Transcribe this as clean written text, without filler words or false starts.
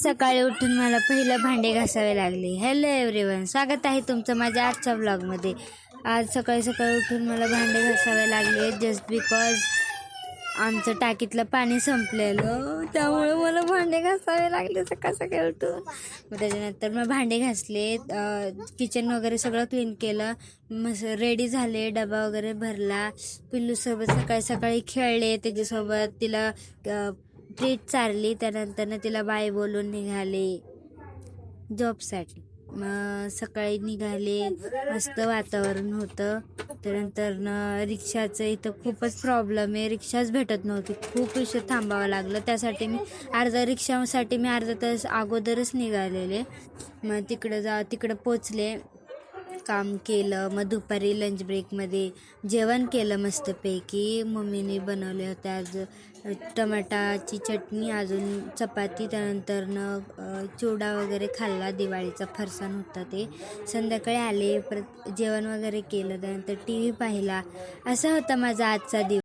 सकाळी उठून मला पहिलं भांडे घासावे लागले. हॅलो एव्हरीवन, स्वागत आहे तुमचं माझ्या आजच्या व्लॉगमध्ये. आज सकाळी सकाळी उठून मला भांडे घासावे लागले जस्ट बिकॉज आमचं टाकीतलं पाणी संपलेलं, त्यामुळे मला भांडे घासावे लागले सकाळ सकाळी उठून. मग त्याच्यानंतर मग भांडे घासले, किचन वगैरे सगळं क्लीन केलं, मस्त रेडी झाले, डबा वगैरे भरला, पिल्लूसोबत सकाळी सकाळी खेळले, त्याच्यासोबत तिला ट्रीट चारली. त्यानंतर तिला बाय बोलून निघाले जॉबसाठी. मग सकाळी निघाले, मस्त वातावरण होतं. त्यानंतर रिक्षाचं इथं खूपच प्रॉब्लेम आहे, रिक्षाच भेटत नव्हती, खूप उशीर थांबावं लागलं. त्यासाठी मी अर्धा तास अगोदरच निघालेले. मग तिकडं पोचले, काम केलं. मग दुपारी लंच ब्रेकमध्ये जेवण केलं मस्तपैकी. मम्मीने बनवले होते आज टमाटाची चटणी, अजून चपाती, त्यानंतरनं चिवडा वगैरे खाल्ला. दिवाळीचा फरसाण होता ते. संध्याकाळी आले, परत जेवण वगैरे केलं, त्यानंतर TV पाहिला. असा होता माझा आजचा दिवस.